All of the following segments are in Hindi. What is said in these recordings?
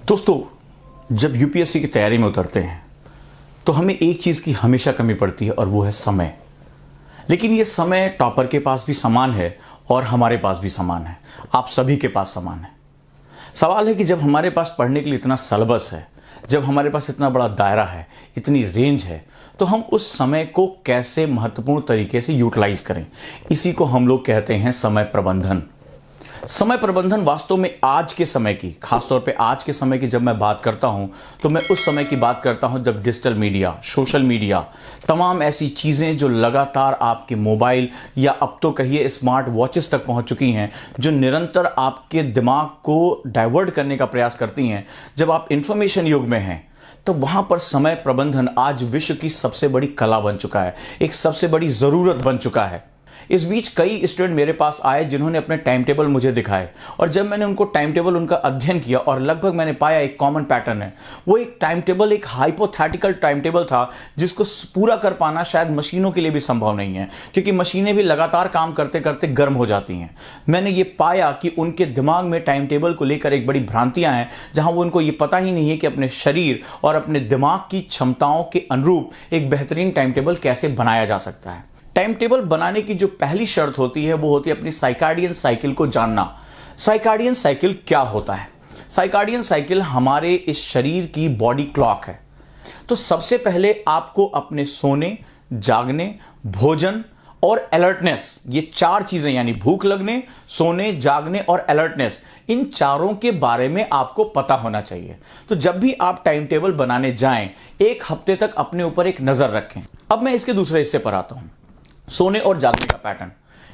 दोस्तों, जब यूपीएससी की तैयारी में उतरते हैं तो हमें एक चीज़ की हमेशा कमी पड़ती है और वो है समय। लेकिन ये समय टॉपर के पास भी समान है और हमारे पास भी समान है, आप सभी के पास समान है। सवाल है कि जब हमारे पास पढ़ने के लिए इतना सिलेबस है, जब हमारे पास इतना बड़ा दायरा है, इतनी रेंज है, तो हम उस समय को कैसे महत्वपूर्ण तरीके से यूटिलाइज करें। इसी को हम लोग कहते हैं समय प्रबंधन। समय प्रबंधन वास्तव में आज के समय की, खासतौर पे आज के समय की जब मैं बात करता हूं तो मैं उस समय की बात करता हूं जब डिजिटल मीडिया, सोशल मीडिया, तमाम ऐसी चीज़ें जो लगातार आपके मोबाइल या अब तो कहिए स्मार्ट वॉचेस तक पहुंच चुकी हैं, जो निरंतर आपके दिमाग को डाइवर्ट करने का प्रयास करती हैं। जब आप इंफॉर्मेशन युग में हैं तो वहां पर समय प्रबंधन आज विश्व की सबसे बड़ी कला बन चुका है, एक सबसे बड़ी ज़रूरत बन चुका है। इस बीच कई स्टूडेंट मेरे पास आए जिन्होंने अपने टाइम टेबल मुझे दिखाए, और जब मैंने उनको टाइम टेबल उनका अध्ययन किया और लगभग मैंने पाया एक कॉमन पैटर्न है। वो एक टाइम टेबल, एक हाइपोथेटिकल टाइम टेबल था जिसको पूरा कर पाना शायद मशीनों के लिए भी संभव नहीं है, क्योंकि मशीनें भी लगातार काम करते करते गर्म हो जाती हैं। मैंने ये पाया कि उनके दिमाग में टाइम टेबल को लेकर एक बड़ी भ्रांतियां हैं, जहां वो उनको ये पता ही नहीं है कि अपने शरीर और अपने दिमाग की क्षमताओं के अनुरूप एक बेहतरीन टाइम टेबल कैसे बनाया जा सकता है। टाइम टेबल बनाने की जो पहली शर्त होती है वो होती है अपनी साइकाडियन साइकिल को जानना। साइकाडियन साइकिल क्या होता है? साइकाडियन साइकिल हमारे इस शरीर की बॉडी क्लॉक है। तो सबसे पहले आपको अपने सोने, जागने, भोजन और अलर्टनेस, ये चार चीजें यानी भूख लगने, सोने, जागने और अलर्टनेस, इन चारों के बारे में आपको पता होना चाहिए। तो जब भी आप टाइम टेबल बनाने जाएं, एक हफ्ते तक अपने ऊपर एक नजर रखें। अब मैं इसके दूसरे हिस्से पर आता हूं, सोने और जागने का पैटर्न।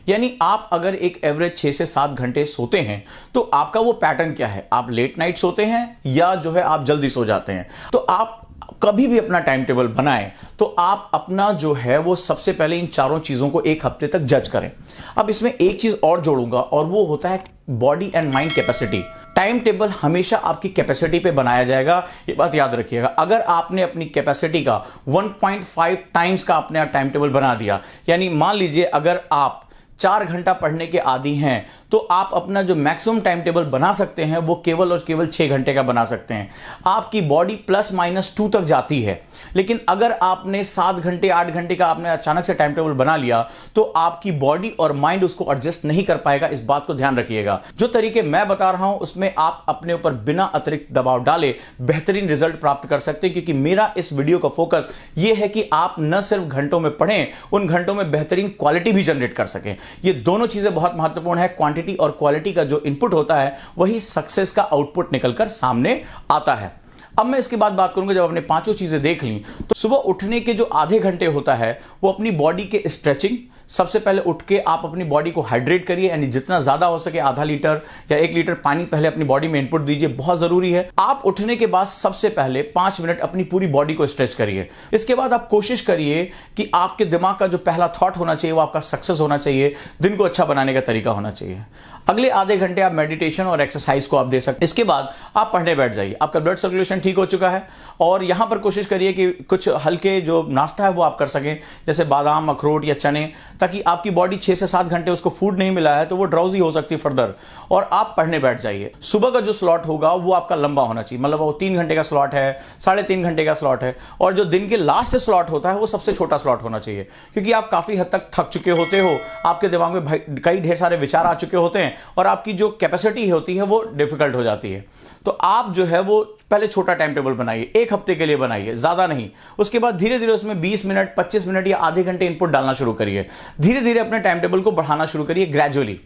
यानी आप अगर एक एवरेज 6 से 7 घंटे सोते हैं तो आपका वो पैटर्न क्या है? आप लेट नाइट सोते हैं या जो है आप जल्दी सो जाते हैं? तो आप कभी भी अपना टाइम टेबल बनाएं तो आप अपना जो है वो सबसे पहले इन चारों चीजों को एक हफ्ते तक जज करें। अब इसमें एक चीज और जोड़ूंगा और वो होता है body and mind capacity. Time table हमेशा आपकी कैपेसिटी पे बनाया जाएगा, ये बात याद रखिएगा। अगर आपने अपनी कैपेसिटी का 1.5 टाइम्स का अपने टाइम टेबल बना दिया, यानी मान लीजिए अगर आप 4 घंटा पढ़ने के आदी हैं तो आप अपना जो मैक्सिमम टाइम टेबल बना सकते हैं वो केवल और केवल 6 घंटे का बना सकते हैं। आपकी बॉडी +-2 तक जाती है। लेकिन अगर आपने 7 घंटे 8 घंटे का आपने अचानक से टाइम टेबल बना लिया तो आपकी बॉडी और माइंड उसको एडजस्ट नहीं कर पाएगा। इस बात को ध्यान रखिएगा। जो तरीके मैं बता रहा हूं उसमें आप अपने ऊपर बिना अतिरिक्त दबाव डाले बेहतरीन रिजल्ट प्राप्त कर सकते हैं, क्योंकि मेरा इस वीडियो का फोकस यह है कि आप न सिर्फ घंटों में पढ़ें, उन घंटों में बेहतरीन क्वालिटी भी जनरेट कर सकें। ये दोनों चीजें बहुत महत्वपूर्ण है। क्वांटिटी और क्वालिटी का जो इनपुट होता है वही सक्सेस का आउटपुट निकलकर सामने आता है। अब मैं इसके बाद बात करूंगा, जब आपने पांचों चीजें देख ली तो सुबह उठने के जो आधे घंटे होता है वो अपनी बॉडी के स्ट्रेचिंग। सबसे पहले उठ के आप अपनी बॉडी को हाइड्रेट करिए, यानी जितना ज्यादा हो सके आधा लीटर या 1 लीटर पानी पहले अपनी बॉडी में इनपुट दीजिए, बहुत जरूरी है। आप उठने के बाद सबसे पहले 5 मिनट अपनी पूरी बॉडी को स्ट्रेच करिए। इसके बाद आप कोशिश करिए कि आपके दिमाग का जो पहला थॉट होना चाहिए वो आपका सक्सेस होना चाहिए, दिन को अच्छा बनाने का तरीका होना चाहिए। अगले आधे घंटे आप मेडिटेशन और एक्सरसाइज को आप दे सकते हैं। इसके बाद आप पढ़ने बैठ जाइए। आपका ब्लड सर्कुलेशन ठीक हो चुका है और यहां पर कोशिश करिए कि कुछ हल्के जो नाश्ता है वो आप कर सकें, जैसे बादाम, अखरोट या चने, ताकि आपकी बॉडी 6 से 7 घंटे उसको फूड नहीं मिला है तो वो ड्राउजी हो सकती है फर्दर, और आप पढ़ने बैठ जाइए। सुबह का जो स्लॉट होगा वो आपका लंबा होना चाहिए, मतलब वो 3 घंटे का स्लॉट है, 3.5 घंटे का स्लॉट है, और जो दिन के लास्ट स्लॉट होता है वो सबसे छोटा स्लॉट होना चाहिए, क्योंकि आप काफी हद तक थक चुके होते हो, आपके दिमाग में कई ढेर सारे विचार आ चुके होते हैं और आपकी जो कैपेसिटी होती है वो डिफिकल्ट हो जाती है। तो आप जो है वो पहले छोटा टाइम टेबल बनाइए, 1 हफ्ते के लिए बनाइए, ज्यादा नहीं। उसके बाद धीरे धीरे उसमें 20 मिनट, 25 मिनट या आधे घंटे इनपुट डालना शुरू करिए। धीरे धीरे अपने टाइम टेबल को बढ़ाना शुरू करिए ग्रेजुअली।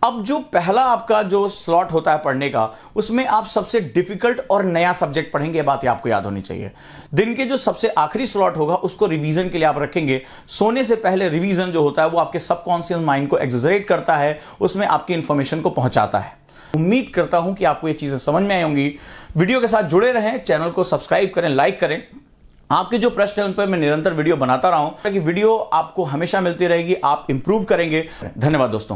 अब जो पहला आपका जो स्लॉट होता है पढ़ने का, उसमें आप सबसे डिफिकल्ट और नया सब्जेक्ट पढ़ेंगे, ये बात आपको याद होनी चाहिए। दिन के जो सबसे आखिरी स्लॉट होगा उसको रिवीजन के लिए आप रखेंगे। सोने से पहले रिवीजन जो होता है वो आपके सबकॉन्शियस माइंड को एक्सजरेट करता है, उसमें आपकी इंफॉर्मेशन को पहुंचाता है। उम्मीद करता हूं कि आपको ये चीजें समझ में आई होंगी। वीडियो के साथ जुड़े रहें, चैनल को सब्सक्राइब करें, लाइक करें। आपके जो प्रश्न है उन पर मैं निरंतर वीडियो बनाता रहा हूं ताकि वीडियो आपको हमेशा मिलती रहेगी, आप इंप्रूव करेंगे। धन्यवाद दोस्तों।